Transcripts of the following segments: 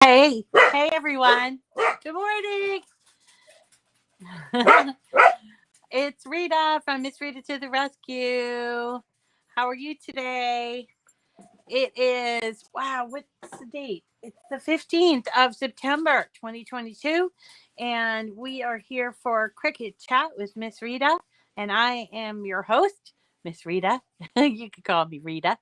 Hey everyone. Good morning. It's Rita from MISSRITA to the rescue. How are you today? It is, wow, what's the date? It's the 15th of September, 2022. And we are here for Cricut Chat with Miss Rita. And I am your host, Miss Rita. You can call me Rita.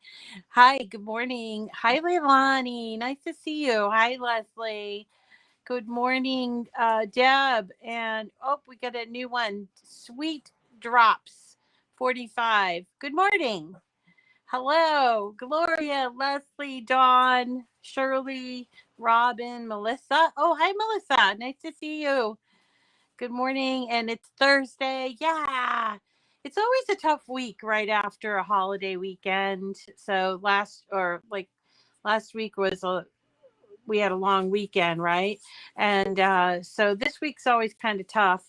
Hi, good morning. Hi, Leilani. Nice to see you. Hi, Leslie. Good morning, Deb. And we got a new one. Sweet Drops 45. Good morning. Hello, Gloria, Leslie, Dawn, Shirley, Robin, Melissa. Oh, hi, Melissa. Nice to see you. Good morning. And it's Thursday. Yeah. It's always a tough week right after a holiday weekend. So last week was we had a long weekend, right? And so this week's always kind of tough.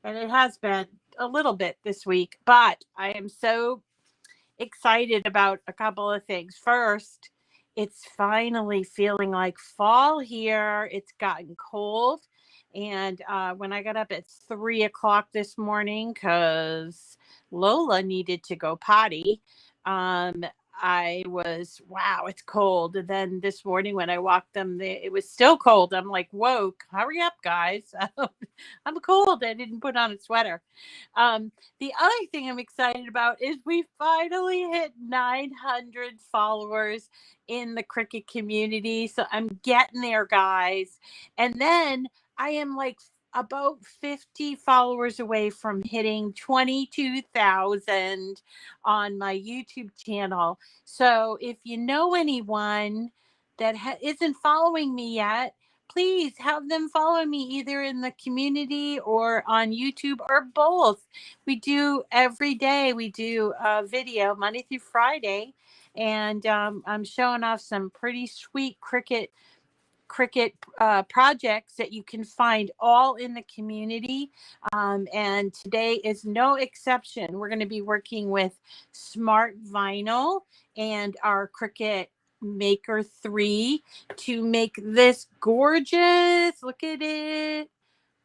And it has been a little bit this week. But I am so excited about a couple of things. First, it's finally feeling like fall here. It's gotten cold. And when I got up at 3 o'clock this morning, because Lola needed to go potty, um, I was, wow, it's cold. And then this morning when I walked them, it was still cold. I'm like, whoa, hurry up, guys. I'm cold. I didn't put on a sweater. The other thing I'm excited about is we finally hit 900 followers in the Cricut community. So I'm getting there, guys. And then I am like about 50 followers away from hitting 22,000 on my YouTube channel. So if you know anyone that isn't following me yet, please have them follow me either in the community or on YouTube or both. We do every day. We do a video Monday through Friday, and I'm showing off some pretty sweet Cricut projects that you can find all in the community. And today is no exception. We're going to be working with Smart Vinyl and our Cricut Maker 3 to make this gorgeous. Look at it.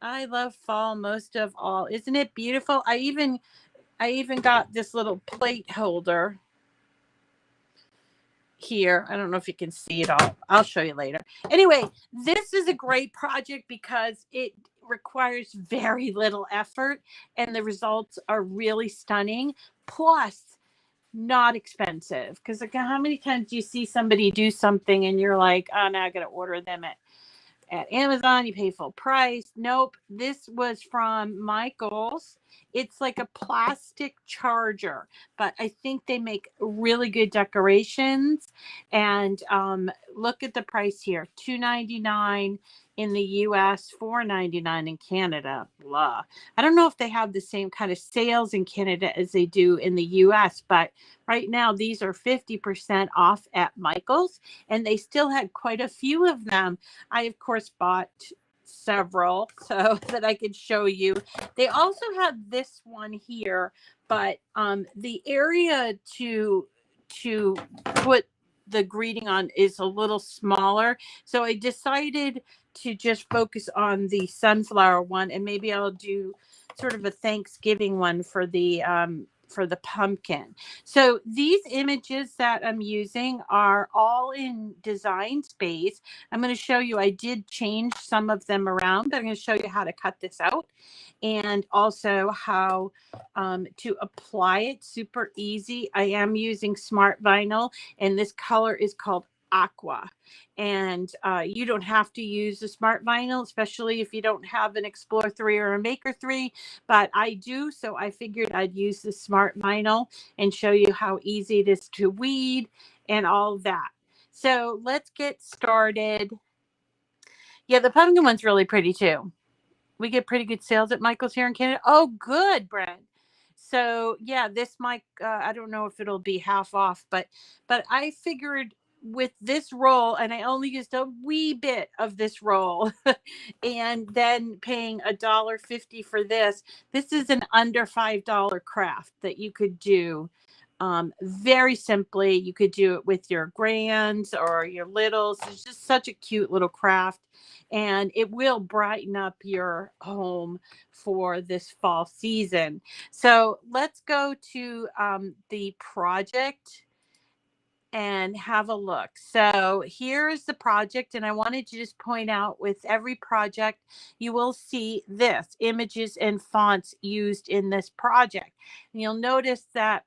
I love fall most of all. Isn't it beautiful? I even got this little plate holder here. I don't know if you can see it all. I'll show you later. Anyway, this is a great project because it requires very little effort and the results are really stunning. Plus, not expensive. Because like, how many times do you see somebody do something and you're like, oh, now I got to order them at Amazon, you pay full price. Nope. This was from Michael's. It's like a plastic charger, but I think they make really good decorations. And look at the price here, $2.99 in the US, $4.99 in Canada. Blah. I don't know if they have the same kind of sales in Canada as they do in the US, but right now these are 50% off at Michael's, and they still had quite a few of them. I, of course, bought several so that I could show you. They also have this one here, but the area to put the greeting on is a little smaller. So I decided to just focus on the sunflower one, and maybe I'll do sort of a Thanksgiving one for the pumpkin. So these images that I'm using are all in Design Space. I'm going to show you, I did change some of them around, but I'm going to show you how to cut this out and also how to apply it. Super easy. I am using Smart Vinyl, and this color is called Aqua. And you don't have to use the Smart Vinyl, especially if you don't have an Explorer 3 or a Maker 3, but I do, so I figured I'd use the Smart Vinyl and show you how easy it is to weed and all that. So let's get started. Yeah, the pumpkin one's really pretty too. We get pretty good sales at Michael's here in Canada. Oh, good, Brent. So yeah, this might, I don't know if it'll be half off, but I figured with this roll, and I only used a wee bit of this roll, and then paying $1.50 for this. This is an under $5 craft that you could do Very simply, you could do it with your grands or your littles. It's just such a cute little craft, and it will brighten up your home for this fall season. So let's go to the project and have a look. So here's the project, and I wanted to just point out with every project, you will see this images and fonts used in this project. And you'll notice that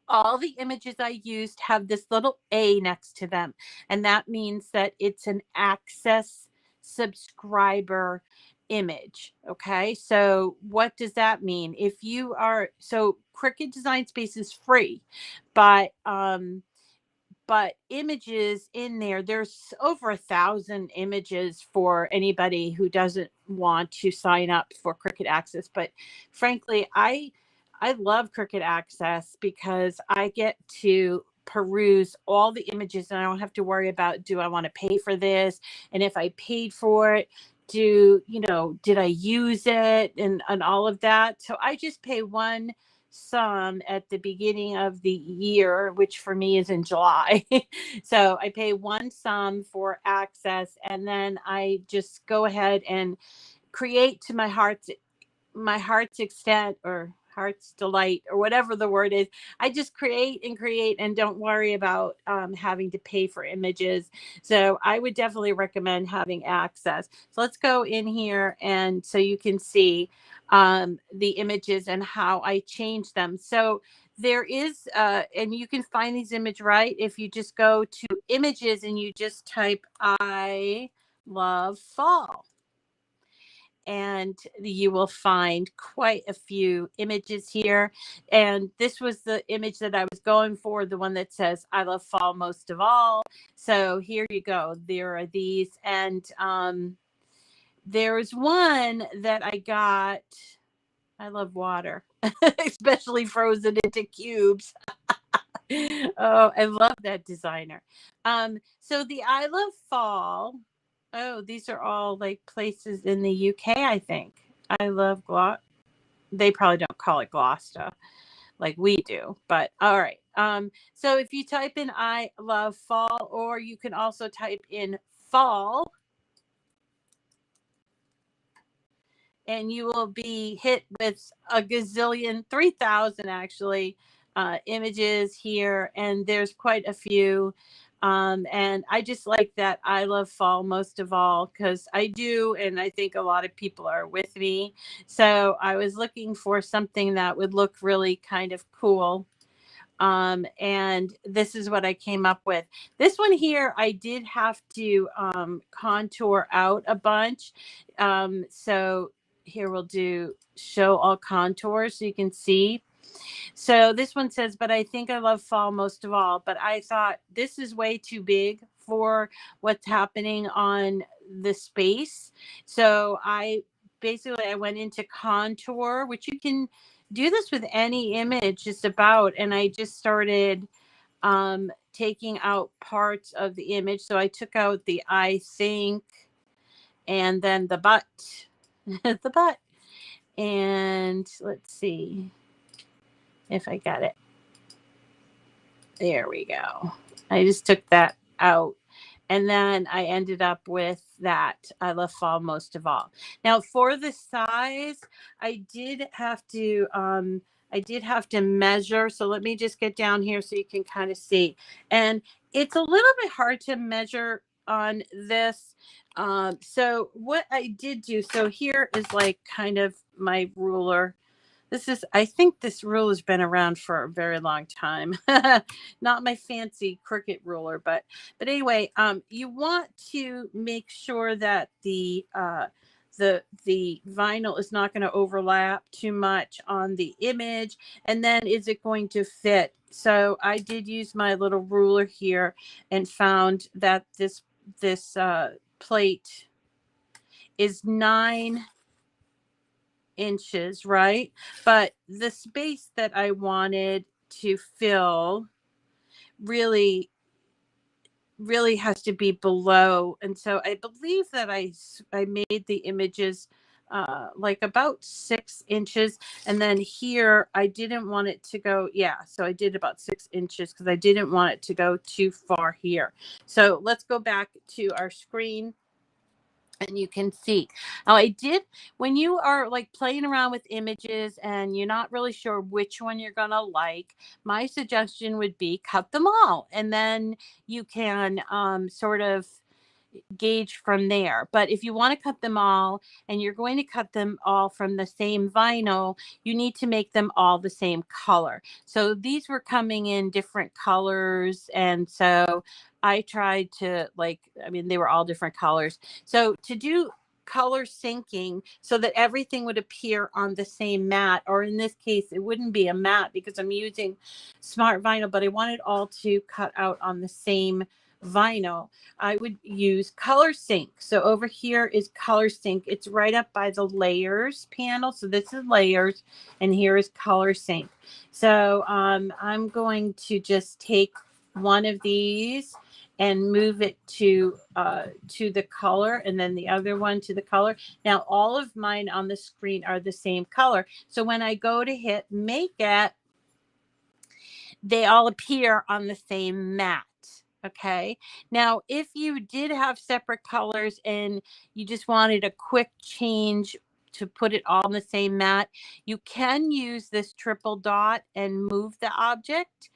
all the images I used have this little A next to them. And that means that it's an access subscriber image. Okay. So what does that mean? If you are, so Cricut Design Space is free, but images in there's over 1,000 images for anybody who doesn't want to sign up for Cricut Access. But frankly, I love Cricut Access because I get to peruse all the images and I don't have to worry about, do I want to pay for this? And if I paid for it, did I use it, and all of that. So I just pay one sum at the beginning of the year, which for me is in July. So I pay one sum for access, and then I just go ahead and create to my heart's extent, or heart's delight, or whatever the word is. I just create and don't worry about having to pay for images. So I would definitely recommend having access. So let's go in here, and so you can see the images and how I change them. So there is, and you can find these image right if you just go to images and you just type I love fall, and you will find quite a few images here. And this was the image that I was going for, the one that says I love fall most of all. So here you go. There are these, and there's one that I got. I love water, especially frozen into cubes. Oh, I love that designer. So the I love fall. Oh, these are all like places in the UK, I think. I love They probably don't call it Gloucester like we do, but all right. So if you type in I love fall, or you can also type in fall, and you will be hit with a gazillion, 3,000 actually, images here. And there's quite a few. And I just like that I love fall most of all, because I do. And I think a lot of people are with me. So I was looking for something that would look really kind of cool. And this is what I came up with. This one here, I did have to contour out a bunch. So here we'll do show all contours so you can see. So this one says, but I think I love fall most of all. But I thought this is way too big for what's happening on the space. So I went into contour, which you can do this with any image just about. And I just started taking out parts of the image. So I took out the I think, and then the butt, the butt. And let's see if I got it. There we go. I just took that out. And then I ended up with that I love fall most of all. Now for the size, I did have to measure. So let me just get down here so you can kind of see. And it's a little bit hard to measure on this. So what I did do, so here is like kind of my ruler. I think this ruler has been around for a very long time. Not my fancy Cricut ruler, but anyway, you want to make sure that the vinyl is not going to overlap too much on the image, and then is it going to fit? So I did use my little ruler here and found that this plate is 9 inches, right? But the space that I wanted to fill really has to be below. And so I believe that I made the images like about 6 inches. And then here, I didn't want it to go. Yeah. So I did about 6 inches because I didn't want it to go too far here. So let's go back to our screen. And you can see now I did, when you are like playing around with images and you're not really sure which one you're going to like, my suggestion would be cut them all. And then you can sort of gauge from there. But if you want to cut them all and you're going to cut them all from the same vinyl, you need to make them all the same color. So these were coming in different colors. And so I tried to they were all different colors. So to do color syncing so that everything would appear on the same mat, or in this case, it wouldn't be a mat because I'm using smart vinyl, but I want it all to cut out on the same vinyl. I would use color sync. So over here is color sync. It's right up by the layers panel. So this is layers and here is color sync. So I'm going to just take one of these and move it to the color, and then the other one to the color. Now all of mine on the screen are the same color. So when I go to hit make it, they all appear on the same mat. Okay. Now, if you did have separate colors and you just wanted a quick change to put it all on the same mat, you can use this triple dot and move the object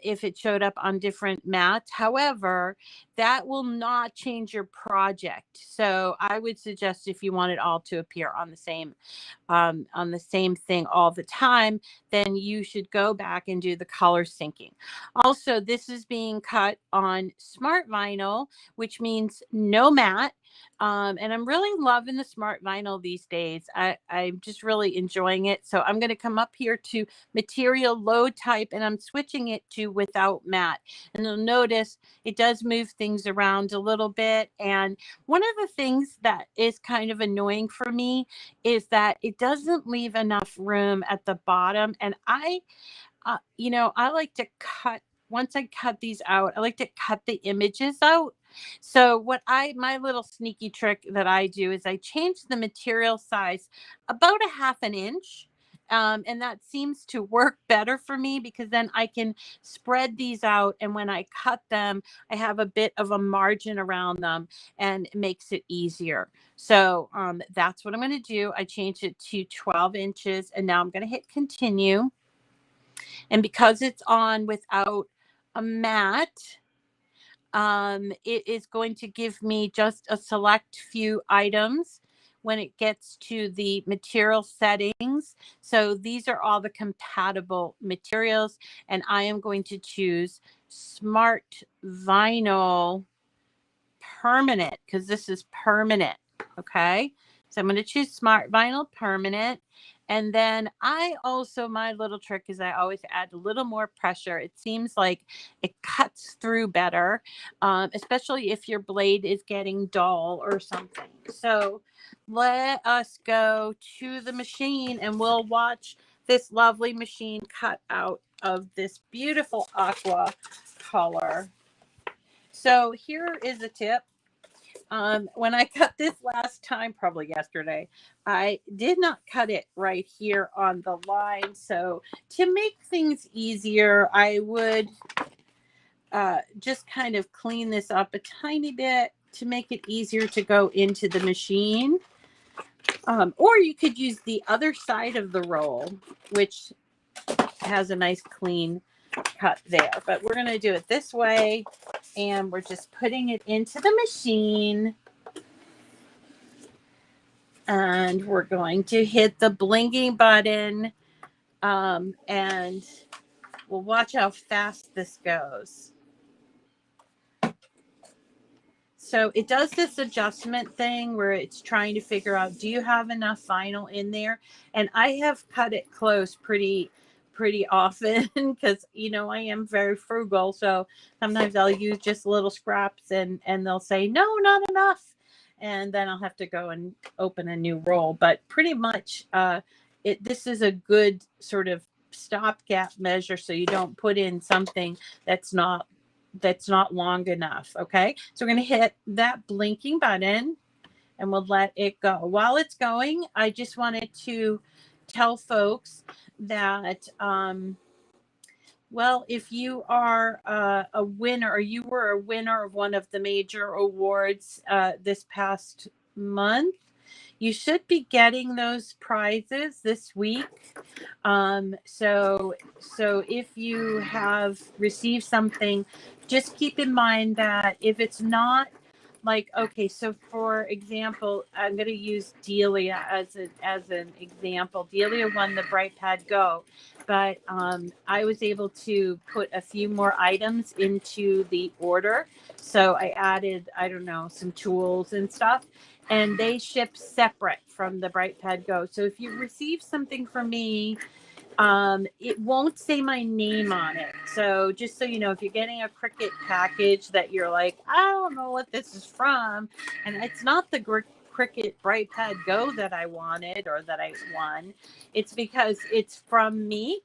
if it showed up on different mats. However, that will not change your project. So I would suggest, if you want it all to appear on the same thing all the time, then you should go back and do the color syncing. Also, this is being cut on smart vinyl, which means no mat. And I'm really loving the smart vinyl these days. I'm just really enjoying it. So I'm going to come up here to material load type, and I'm switching it to without mat. And you'll notice it does move things around a little bit. And one of the things that is kind of annoying for me is that it doesn't leave enough room at the bottom. And I like to cut, once I cut these out, I like to cut the images out. So my little sneaky trick that I do is I change the material size about a 1/2 inch. And that seems to work better for me because then I can spread these out. And when I cut them, I have a bit of a margin around them and it makes it easier. So that's what I'm going to do. I changed it to 12 inches and now I'm going to hit continue. And because it's on without a mat, it is going to give me just a select few items when it gets to the material settings. So these are all the compatible materials, and I am going to choose Smart Vinyl Permanent because this is permanent. Okay. So I'm going to choose Smart Vinyl Permanent. And then my little trick is I always add a little more pressure. It seems like it cuts through better, especially if your blade is getting dull or something. So let us go to the machine and we'll watch this lovely machine cut out of this beautiful aqua color. So here is a tip. When I cut this last time, probably yesterday, I did not cut it right here on the line. So to make things easier, I would just kind of clean this up a tiny bit to make it easier to go into the machine. Or you could use the other side of the roll, which has a nice clean cut there. But we're going to do it this way. And we're just putting it into the machine. And we're going to hit the blinking button. And we'll watch how fast this goes. So it does this adjustment thing where it's trying to figure out, do you have enough vinyl in there? And I have cut it close pretty often because, I am very frugal. So sometimes I'll use just little scraps and they'll say, no, not enough. And then I'll have to go and open a new roll. But pretty much this is a good sort of stopgap measure so you don't put in something that's not long enough. Okay, so we're going to hit that blinking button and we'll let it go. While it's going, I just wanted to tell folks that, well, if you are a winner, or you were a winner of one of the major awards this past month, you should be getting those prizes this week. So if you have received something, just keep in mind that if it's not like, okay, so for example, I'm going to use Delia as an example. Delia won the Bright Pad Go, but I was able to put a few more items into the order. So I added, I don't know, some tools and stuff, and they ship separate from the Bright Pad Go. So if you receive something from me, it won't say my name on it. So just so you know, if you're getting a Cricut package that you're like, I don't know what this is from, and it's not the Cricut Bright Pad Go that I wanted or that I won, it's because it's from me.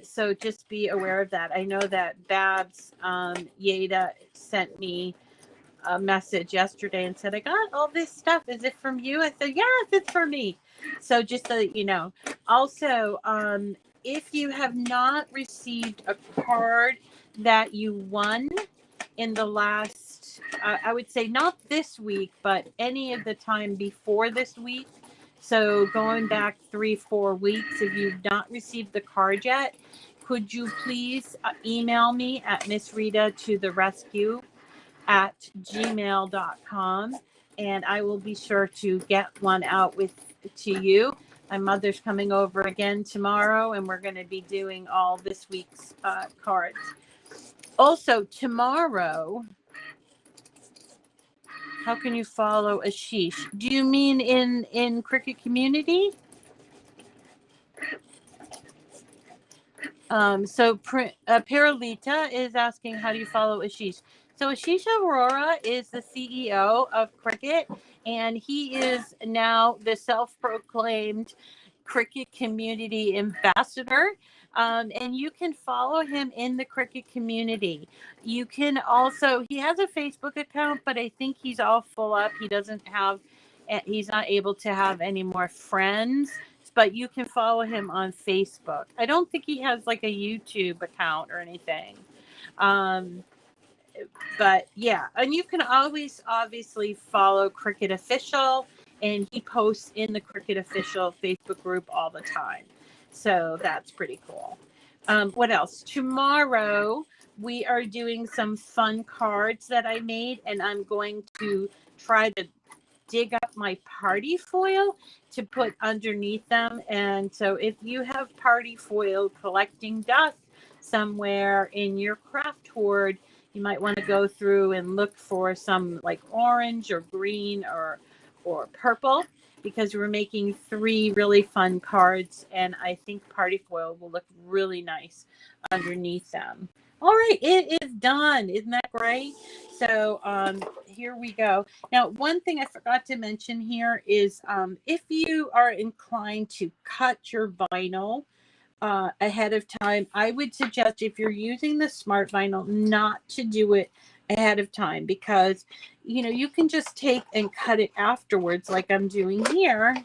So just be aware of that. I know that Babs Yeda sent me a message yesterday and said, I got all this stuff. Is it from you? I said, yes, it's for me. So just so that you know. Also, if you have not received a card that you won in the last, I would say not this week, but any of the time before this week, so going back 3-4 weeks, if you've not received the card yet, could you please email me at MISSRITA to the rescue @gmail.com, and I will be sure to get one out to you. My mother's coming over again tomorrow, and we're going to be doing all this week's cards. Also, tomorrow, how can you follow Ashish? Do you mean in Cricut community? So Paralita is asking, how do you follow Ashish? So Ashish Aurora is the CEO of Cricut, and he is now the self-proclaimed Cricut community ambassador. And you can follow him in the Cricut community. You can also, he has a Facebook account, but I think he's all full up. He's not able to have any more friends, but you can follow him on Facebook. I don't think he has like a YouTube account or anything. But yeah, and you can always obviously follow Cricut Official, and he posts in the Cricut Official Facebook group all the time. So that's pretty cool. What else? Tomorrow we are doing some fun cards that I made, and I'm going to try to dig up my party foil to put underneath them. And so if you have party foil collecting dust somewhere in your craft hoard, you might want to go through and look for some like orange or green or purple, because we're making 3 really fun cards, and I think party foil will look really nice underneath them. All right, it is done. Isn't that great? So here we go. Now, one thing I forgot to mention here is if you are inclined to cut your vinyl ahead of time, I would suggest, if you're using the smart vinyl, not to do it ahead of time, because you can just take and cut it afterwards like I'm doing here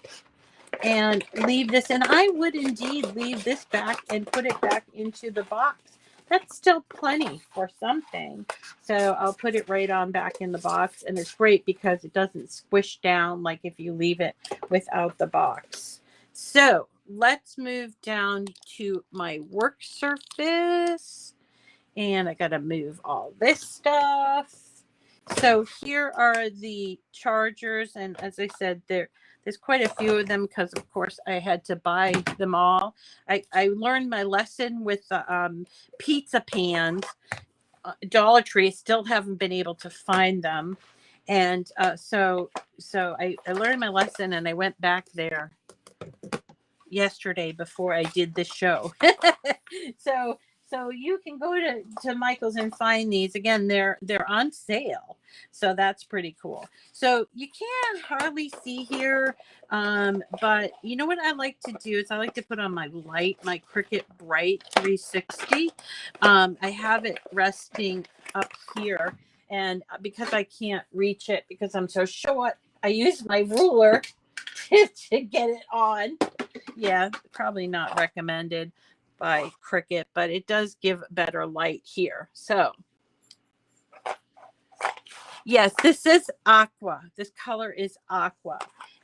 and leave this. And I would indeed leave this back and put it back into the box. That's still plenty for something. So I'll put it right on back in the box, and it's great because it doesn't squish down like if you leave it without the box. So let's move down to my work surface, and I got to move all this stuff. So here are the chargers, and as I said, there's quite a few of them because, of course, I had to buy them all. I learned my lesson with the pizza pans. Dollar Tree, still haven't been able to find them, and so I learned my lesson, and I went back there yesterday before I did the show. So you can go to Michael's and find these. Again, they're on sale. So that's pretty cool. So you can't hardly see here, but you know what I like to do is I like to put on my light, my Cricut Bright 360. I have it resting up here, and because I can't reach it because I'm so short, I used my ruler to get it on. Yeah, probably not recommended by Cricut, but it does give better light here. So yes, this is aqua. This color is aqua.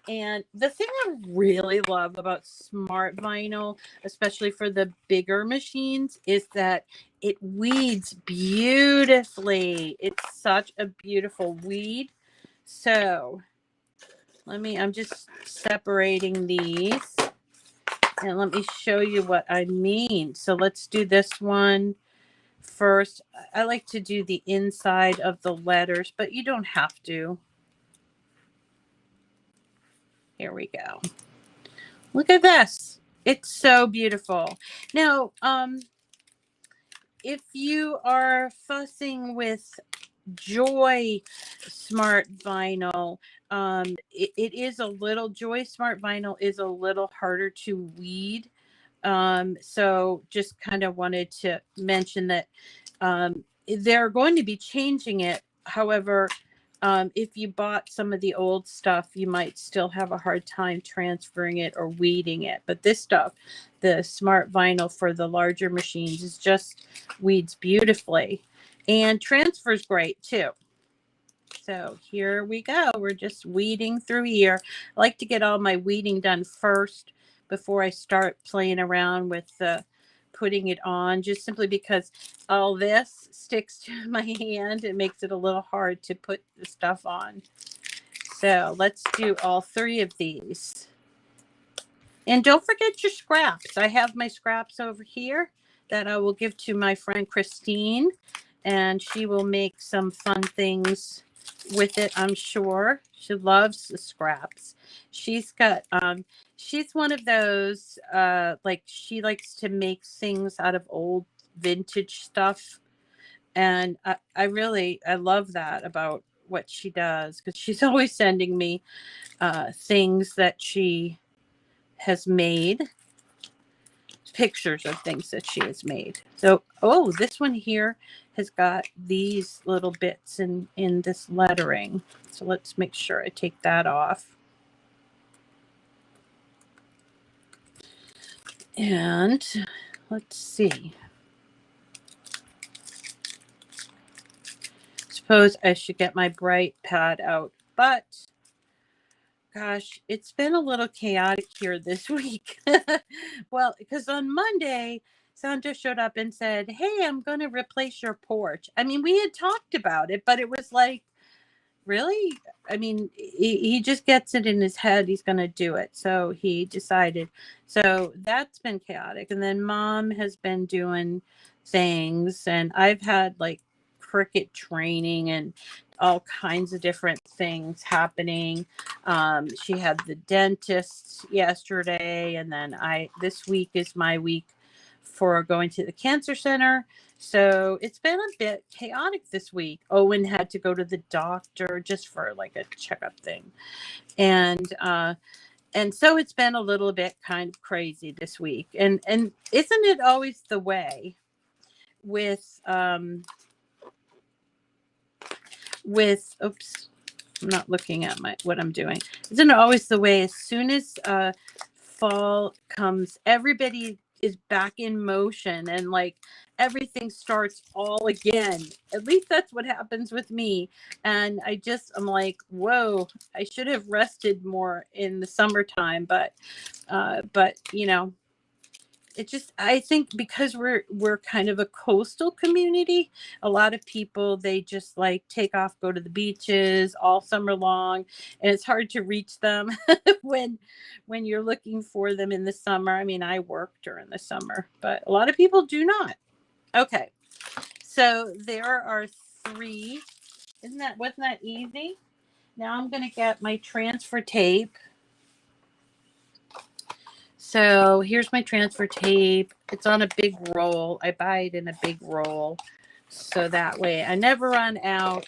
And the thing I really love about smart vinyl, especially for the bigger machines, is that it weeds beautifully. It's such a beautiful weed. So I'm just separating these and let me show you what I mean. So let's do this one first. I like to do the inside of the letters, but you don't have to. Here we go. Look at this. It's so beautiful. Now, if you are fussing with Joy Smart Vinyl, it is a little, Joy Smart Vinyl is a little harder to weed. So just kind of wanted to mention that they're going to be changing it. However, if you bought some of the old stuff, you might still have a hard time transferring it or weeding it. But this stuff, the Smart Vinyl for the larger machines, is just weeds beautifully and transfers great too. So here we go. We're just weeding through here. I like to get all my weeding done first before I start playing around with putting it on, just simply because all this sticks to my hand. It makes it a little hard to put the stuff on. So let's do all three of these. And don't forget your scraps. I have my scraps over here that I will give to my friend Christine, and she will make some fun things with it, I'm sure. She loves the scraps. She's got she's one of those like, she likes to make things out of old vintage stuff, and I love that about what she does, because she's always sending me things that she has made, pictures of things that she has made. So, oh, this one here has got these little bits in this lettering. So let's make sure I take that off. And let's see. Suppose I should get my bright pad out, but gosh, it's been a little chaotic here this week. Well, because on Monday, Sandra showed up and said, "Hey, I'm going to replace your porch." I mean, we had talked about it, but it was like, really? I mean, he just gets it in his head he's going to do it. So he decided. So that's been chaotic. And then Mom has been doing things, and I've had like Cricut training and all kinds of different things happening. She had the dentist yesterday, and then this week is my week for going to the cancer center. So it's been a bit chaotic this week. Owen had to go to the doctor just for like a checkup thing. And so it's been a little bit kind of crazy this week. And isn't it always the way with oops, I'm not looking at what I'm doing. Isn't it always the way, as soon as fall comes, everybody is back in motion and like everything starts all again. At least that's what happens with me. And I'm like, whoa, I should have rested more in the summertime, but you know, I think because we're kind of a coastal community, a lot of people, they just like take off, go to the beaches all summer long, and it's hard to reach them when you're looking for them in the summer. I mean, I work during the summer, but a lot of people do not. Okay, so there are 3. Wasn't that easy? Now I'm going to get my transfer tape. So here's my transfer tape. It's on a big roll. I buy it in a big roll, so that way I never run out.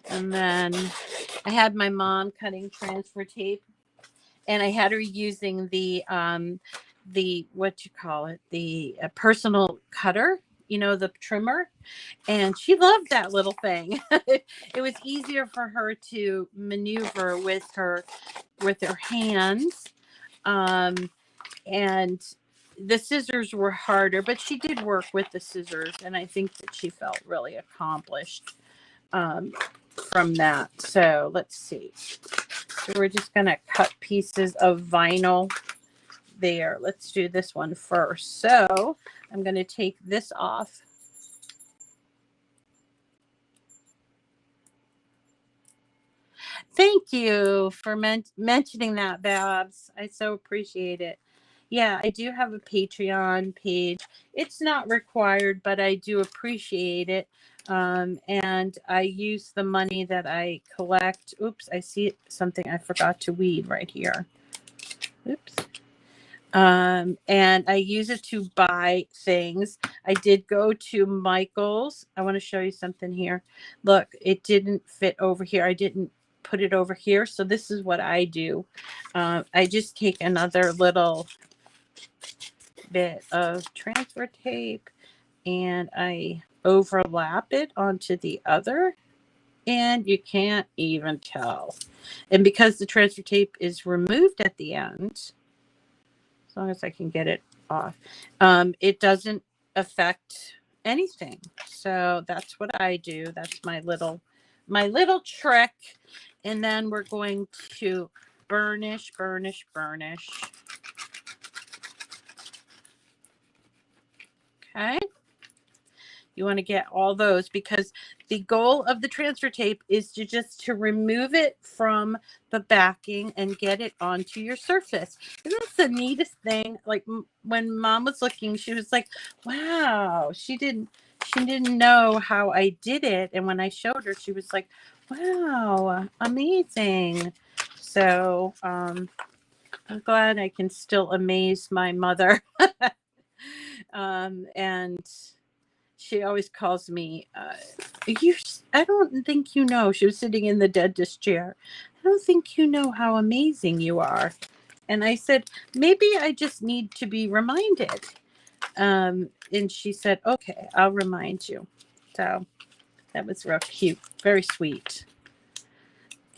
And then I had my mom cutting transfer tape, and I had her using the what you call it, the personal cutter. you know, the trimmer. And she loved that little thing. It was easier for her to maneuver with her hands. And the scissors were harder, but she did work with the scissors, and I think that she felt really accomplished from that. So let's see. So we're just going to cut pieces of vinyl there. Let's do this one first. So I'm going to take this off. Thank you for mentioning that, Babs. I so appreciate it. Yeah, I do have a Patreon page. It's not required, but I do appreciate it. And I use the money that I collect. Oops, I see something I forgot to weed right here. Oops. And I use it to buy things. I did go to Michael's. I want to show you something here. Look, it didn't fit over here. I didn't put it over here. So this is what I do. I just take another little bit of transfer tape and I overlap it onto the other, and you can't even tell. And because the transfer tape is removed at the end, as long as I can get it off, it doesn't affect anything. So that's what I do. That's my little trick. And then we're going to burnish. Okay. You want to get all those because the goal of the transfer tape is to remove it from the backing and get it onto your surface. Isn't this the neatest thing? Like when Mom was looking, she was like, wow, she didn't know how I did it. And when I showed her, she was like, wow, amazing. So I'm glad I can still amaze my mother. And she always calls me, I don't think you know. She was sitting in the dentist chair. I don't think you know how amazing you are. And I said, maybe I just need to be reminded. And she said, okay, I'll remind you. So that was real cute. Very sweet.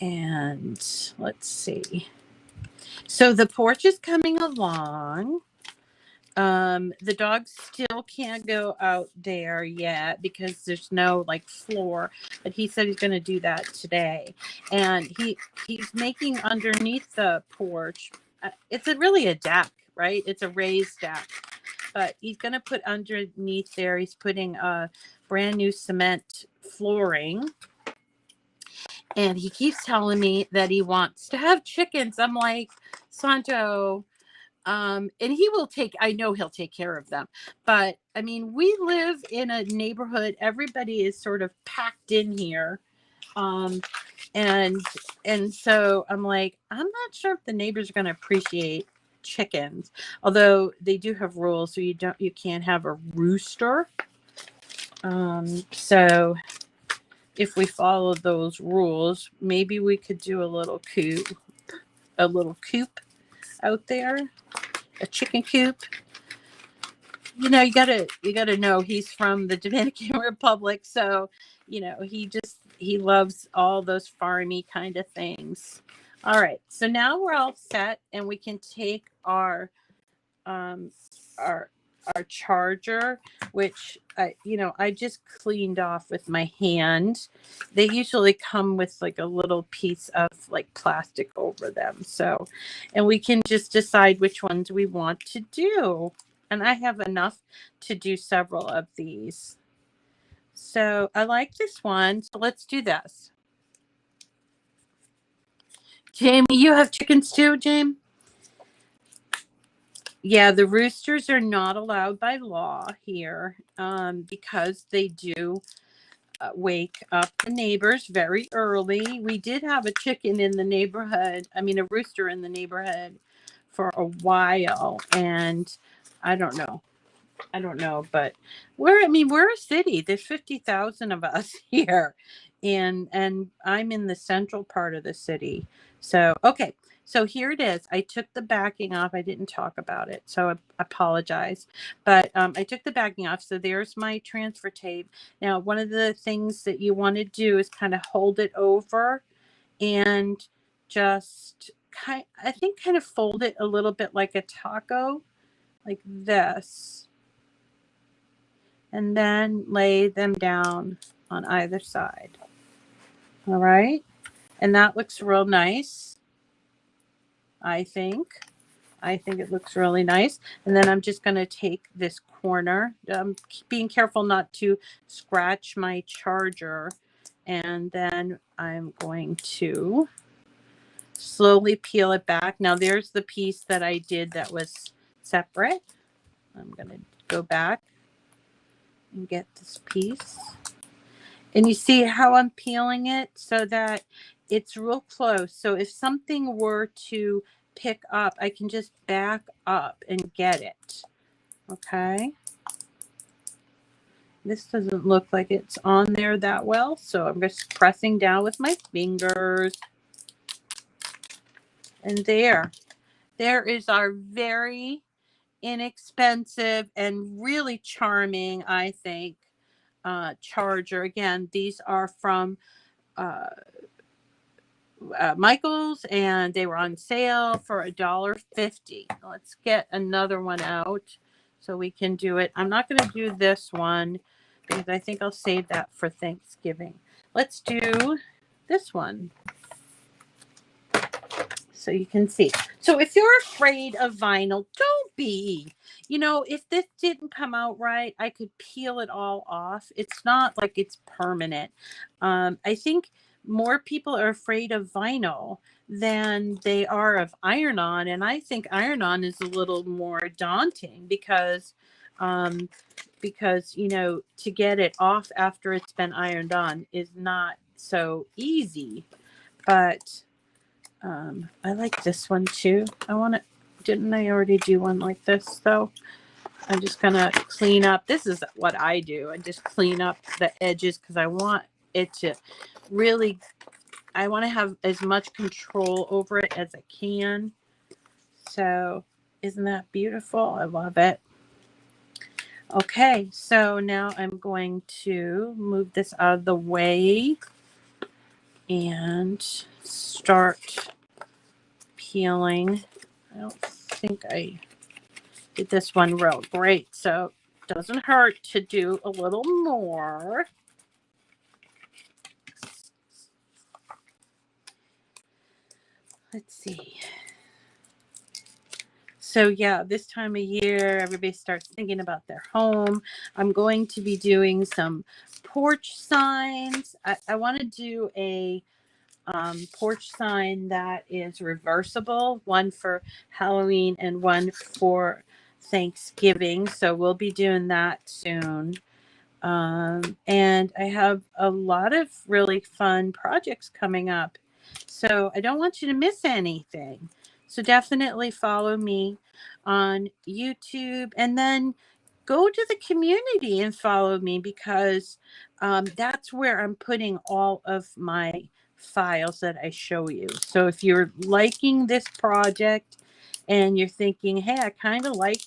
And let's see. So the porch is coming along. The dogs still can't go out there yet because there's no like floor, but he said he's going to do that today. And he's making underneath the porch. It's really a deck, right? It's a raised deck, but he's going to put underneath there. He's putting a brand new cement flooring. And he keeps telling me that he wants to have chickens. I'm like, Santo, and I know he'll take care of them. But I mean, we live in a neighborhood. Everybody is sort of packed in here. And so I'm like, I'm not sure if the neighbors are going to appreciate chickens, although they do have rules. So you can't have a rooster. So if we follow those rules, maybe we could do a little coop out there. A chicken coop. You know, you gotta know he's from the Dominican Republic, so you know he loves all those farmy kind of things. All right, so now we're all set, and we can take our charger, which I just cleaned off with my hand. They usually come with like a little piece of like plastic over them. So, and we can just decide which ones we want to do. And I have enough to do several of these. So I like this one. So let's do this. Jamie, you have chickens too, Jamie? Yeah, the roosters are not allowed by law here because they do wake up the neighbors very early. We did have a chicken in the neighborhood. I mean, a rooster in the neighborhood for a while. And I don't know. I don't know, but we're a city. There's 50,000 of us here. And I'm in the central part of the city. So, okay. So here it is. I took the backing off. I didn't talk about it, so I apologize. But I took the backing off. So there's my transfer tape. Now, one of the things that you want to do is kind of hold it over and just kind of fold it a little bit like a taco, like this, and then lay them down on either side. All right. And that looks real nice. I think it looks really nice. And then I'm just going to take this corner, being careful not to scratch my charger. And then I'm going to slowly peel it back. Now there's the piece that I did that was separate. I'm going to go back and get this piece. And you see how I'm peeling it so that it's real close. So if something were to pick up, I can just back up and get it. Okay. This doesn't look like it's on there that well, so I'm just pressing down with my fingers. And there is our very inexpensive and really charming, I think, charger. Again, these are from Michael's, and they were on sale for $1.50. Let's get another one out so we can do it. I'm not going to do this one because I think I'll save that for Thanksgiving. Let's do this one so you can see. So if you're afraid of vinyl, don't be. You know, if this didn't come out right, I could peel it all off. It's not like it's permanent. I think more people are afraid of vinyl than they are of iron-on, and I think iron-on is a little more daunting because you know, to get it off after it's been ironed on is not so easy. But I like this one too. Didn't I already do one like this though? I'm just gonna clean up. This is what I do. I just clean up the edges because I want it to really, I want to have as much control over it as I can. So isn't that beautiful? I love it. Okay, so now I'm going to move this out of the way and start peeling. I don't think I did this one real great, so it doesn't hurt to do a little more. Let's see. So yeah, this time of year, everybody starts thinking about their home. I'm going to be doing some porch signs. I want to do a porch sign that is reversible, one for Halloween and one for Thanksgiving. So we'll be doing that soon. And I have a lot of really fun projects coming up. So I don't want you to miss anything. So definitely follow me on YouTube, and then go to the community and follow me because that's where I'm putting all of my files that I show you. So if you're liking this project and you're thinking, hey, I kind of like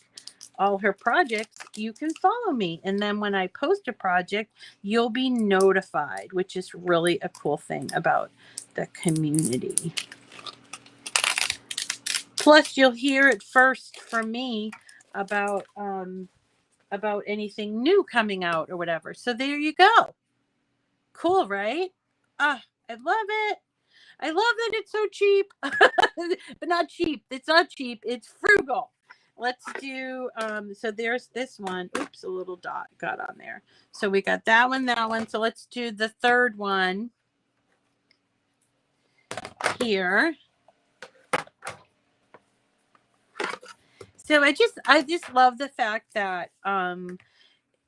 all her projects, you can follow me. And then when I post a project, you'll be notified, which is really a cool thing about the community. Plus, you'll hear it first from me about anything new coming out or whatever. So there you go. Cool, right? I love it. I love that it's so cheap, but not cheap. It's not cheap. It's frugal. Let's do, so there's this one. Oops, a little dot got on there. So we got that one. So let's do the third one here. So I just love the fact that,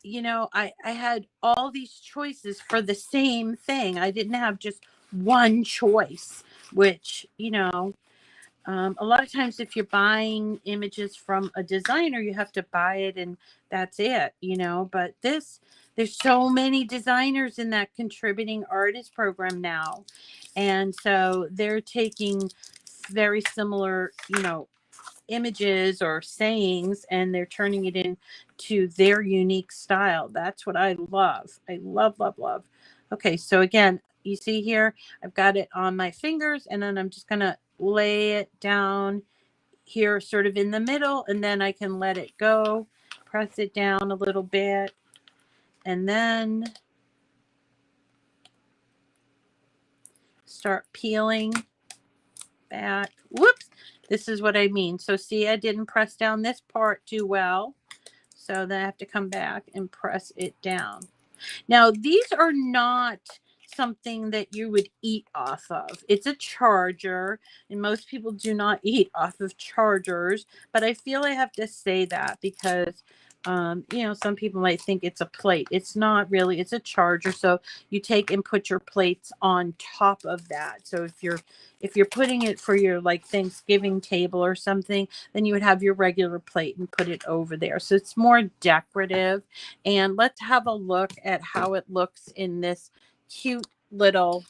you know, I had all these choices for the same thing. I didn't have just one choice, which, you know, A lot of times if you're buying images from a designer, you have to buy it and that's it, you know. But there's so many designers in that contributing artist program now. And so they're taking very similar, you know, images or sayings, and they're turning it into their unique style. That's what I love. I love, love, love. Okay, so again, you see here, I've got it on my fingers, and then I'm just going to lay it down here sort of in the middle, and then I can let it go, press it down a little bit, and then start peeling back. Whoops, this is what I mean. So see, I didn't press down this part too well, so then I have to come back and press it down. Now, these are not something that you would eat off of. It's a charger, and most people do not eat off of chargers, but I feel I have to say that because you know, some people might think it's a plate. It's not really. It's a charger. So you take and put your plates on top of that. So if you're putting it for your like Thanksgiving table or something, then you would have your regular plate and put it over there. So it's more decorative. And let's have a look at how it looks in this cute little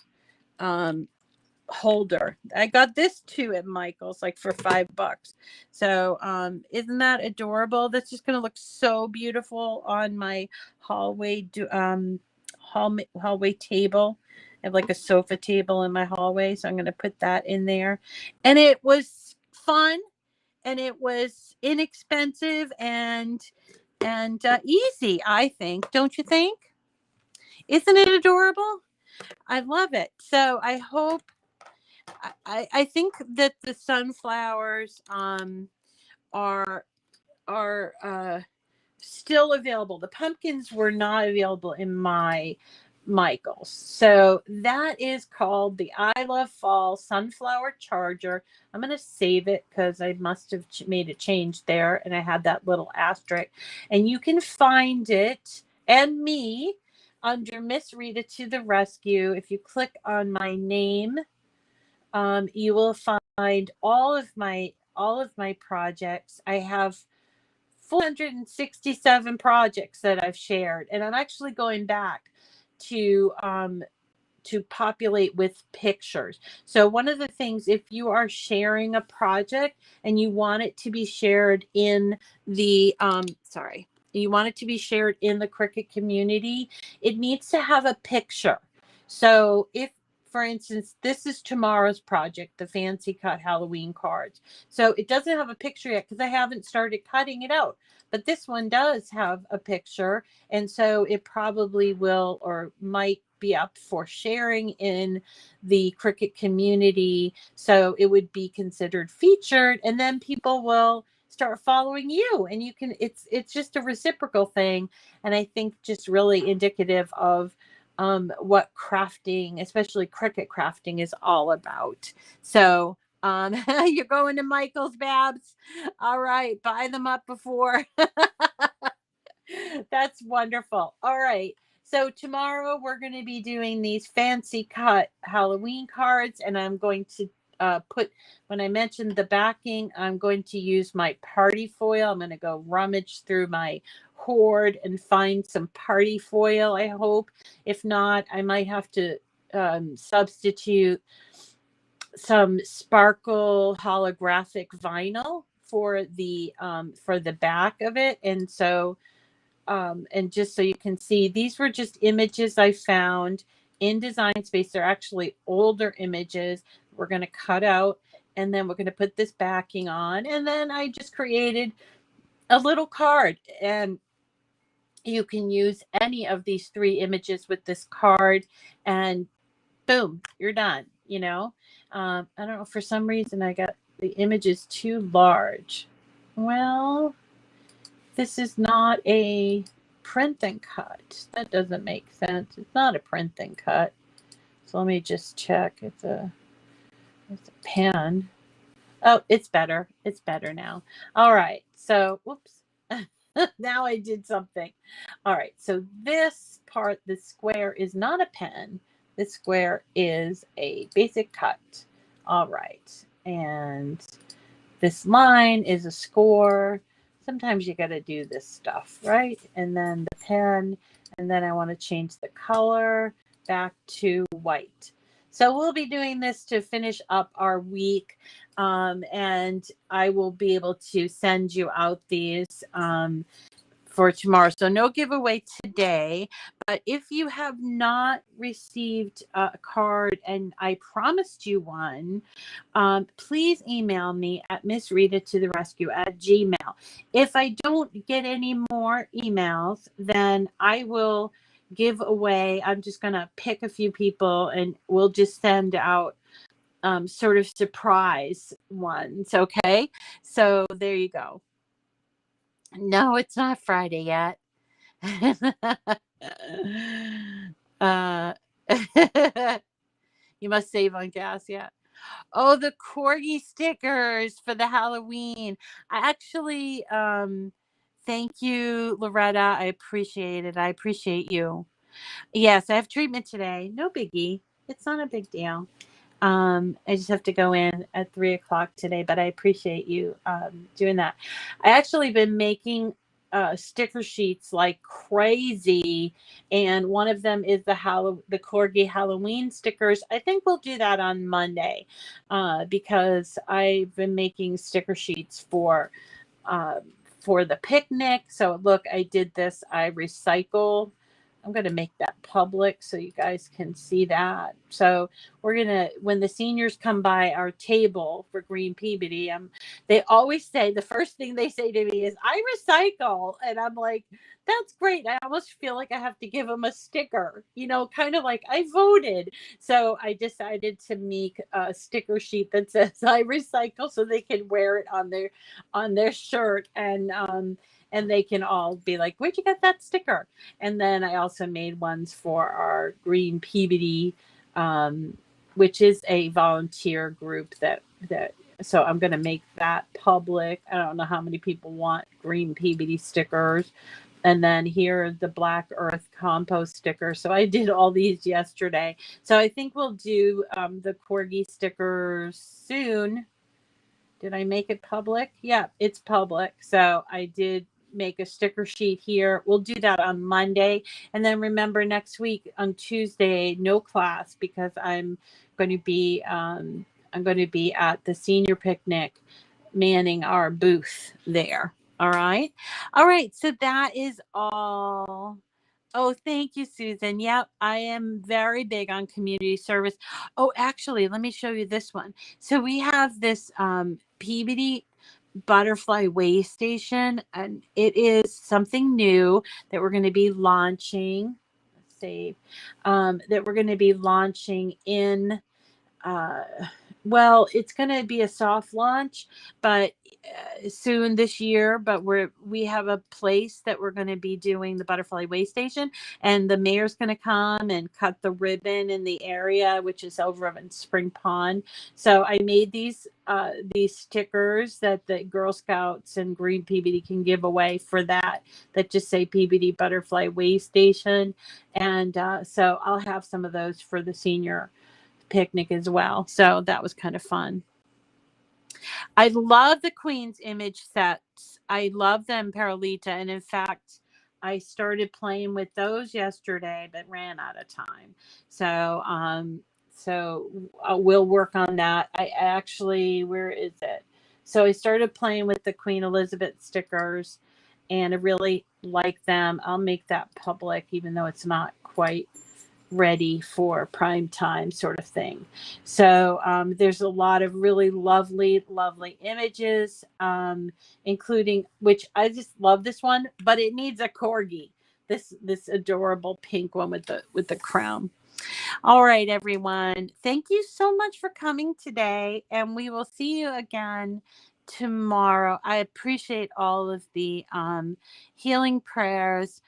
holder. I got this too at Michael's, like for $5. So isn't that adorable? That's just going to look so beautiful on my hallway hallway table. I have like a sofa table in my hallway, so I'm going to put that in there. And it was fun, and it was inexpensive and easy, I think. Don't you think? Isn't it adorable? I love it. So I hope I think that the sunflowers are still available. The pumpkins were not available in my Michael's. So that is called the I Love Fall Sunflower Charger. I'm going to save it because I must have made a change there, and I had that little asterisk. And you can find it and me under Miss Rita to the Rescue. If you click on my name, you will find all of my projects. I have 467 projects that I've shared, and I'm actually going back to populate with pictures. So one of the things, if you are sharing a project and you want it to be shared in the you want it to be shared in the Cricut community, it needs to have a picture. So if, for instance, this is tomorrow's project, the fancy cut Halloween cards. So it doesn't have a picture yet because I haven't started cutting it out. But this one does have a picture. And so it probably will or might be up for sharing in the Cricut community. So it would be considered featured. And then people will start following you. And you can, it's just a reciprocal thing. And I think just really indicative of what crafting, especially Cricut crafting, is all about. So you're going to Michael's, Babs. All right, buy them up before. That's wonderful. All right. So tomorrow we're going to be doing these fancy cut Halloween cards, and I'm going to put, when I mentioned the backing, I'm going to use my party foil. I'm going to go rummage through my hoard and find some party foil, I hope. If not, I might have to substitute some sparkle holographic vinyl for the back of it. And so and just so you can see, these were just images I found in Design Space. They're actually older images. We're going to cut out, and then we're going to put this backing on. And then I just created a little card, and you can use any of these 3 images with this card, and boom, you're done. You know, I don't know, for some reason I got the images too large. Well, this is not a print and cut. That doesn't make sense. It's not a print and cut. So let me just check. It's a pen. Oh, it's better. It's better now. All right. So, whoops. Now I did something. All right. So this part, the square, is not a pen. This square is a basic cut. All right. and this line is a score. Sometimes you got to do this stuff, right? And then the pen, and then I want to change the color back to white. So we'll be doing this to finish up our week, and I will be able to send you out these for tomorrow. So no giveaway today, but if you have not received a card and I promised you one, please email me at MISSRITA@gmail. If I don't get any more emails, then I will give away. I'm just going to pick a few people and we'll just send out sort of surprise ones. Okay. So there you go. No, it's not Friday yet. uh, you must save on gas yet. Oh, the corgi stickers for the Halloween. I actually, thank you, Loretta. I appreciate it. I appreciate you. Yes, I have treatment today. No biggie. It's not a big deal. I just have to go in at 3:00 today, but I appreciate you doing that. I actually been making sticker sheets like crazy, and one of them is the corgi Halloween stickers. I think we'll do that on Monday because I've been making sticker sheets uh, for the picnic. So look, I did this. I recycle. I'm going to make that public so you guys can see that. So we're going to, when the seniors come by our table for Green Peabody, they always say, the first thing they say to me is, I recycle. And I'm like, that's great. I almost feel like I have to give them a sticker, kind of like I voted. So I decided to make a sticker sheet that says I recycle so they can wear it on their shirt. And they can all be like, where'd you get that sticker? And then I also made ones for our Green Peabody, which is a volunteer group that so I'm going to make that public. I don't know how many people want Green Peabody stickers. And then here are the Black Earth compost stickers. So I did all these yesterday. So I think we'll do the corgi stickers soon. Did I make it public? Yeah, it's public. So I did make a sticker sheet here. We'll do that on Monday. And then remember, next week on Tuesday, no class because I'm going to be at the senior picnic manning our booth there. All right. All right. So that is all. Oh, thank you, Susan. Yep, I am very big on community service. Oh, actually, let me show you this one. So we have this Peabody butterfly way station, and it is something new that we're going to be launching. Let's see, that we're going to be launching in. Uh, well, it's going to be a soft launch, but soon this year. But we have a place that we're going to be doing the butterfly way station, and the mayor's going to come and cut the ribbon in the area, which is over in Spring Pond. So I made these stickers that the Girl Scouts and Green Peabody can give away for that just say Peabody Butterfly Way Station, and so I'll have some of those for the senior picnic as well. So that was kind of fun. I love the Queen's image sets. I love them, Paralita. And in fact, I started playing with those yesterday, but ran out of time. So, we'll work on that. I actually, where is it? So I started playing with the Queen Elizabeth stickers, and I really like them. I'll make that public, even though it's not quite ready for prime time sort of thing. So there's a lot of really lovely images, including, which I just love this one, but it needs a corgi, this adorable pink one with the crown. All right, everyone, thank you so much for coming today, and we will see you again tomorrow. I appreciate all of the healing prayers.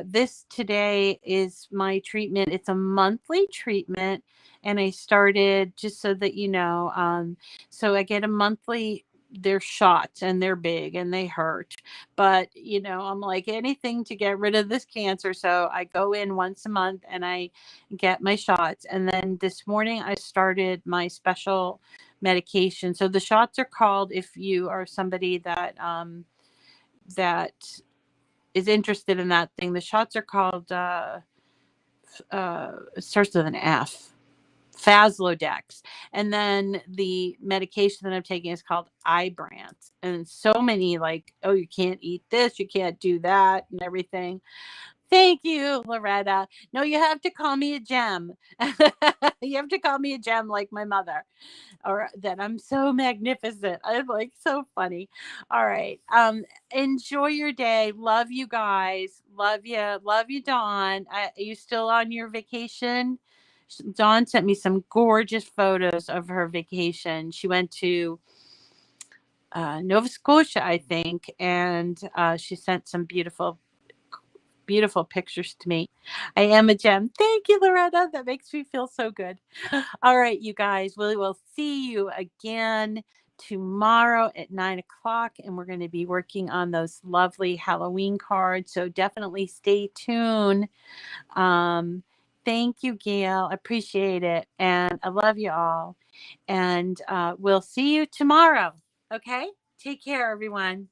This today is my treatment. It's a monthly treatment, and I started, just so that you know, so I get a monthly. They're shots, and they're big, and they hurt, but I'm like, anything to get rid of this cancer. So I go in once a month and I get my shots. And then this morning I started my special medication. So the shots are called, if you are somebody that that is interested in that thing, the shots are called it starts with an F. Faslodex. And then the medication that I'm taking is called Ibrance. And so many, like, oh, you can't eat this, you can't do that, and everything. Thank you, Loretta. No, you have to call me a gem. You have to call me a gem like my mother, or that I'm so magnificent. I'm like so funny. All right. Enjoy your day. Love you guys. Love you. Love you, Dawn. Are you still on your vacation? Dawn sent me some gorgeous photos of her vacation. She went to Nova Scotia, I think, and she sent some beautiful pictures to me. I am a gem. Thank you, Loretta. That makes me feel so good. All right, you guys, we will see you again tomorrow at 9 o'clock, and we're going to be working on those lovely Halloween cards. So definitely stay tuned. Thank you, Gail. I appreciate it. And I love you all. And we'll see you tomorrow. Okay? Take care, everyone.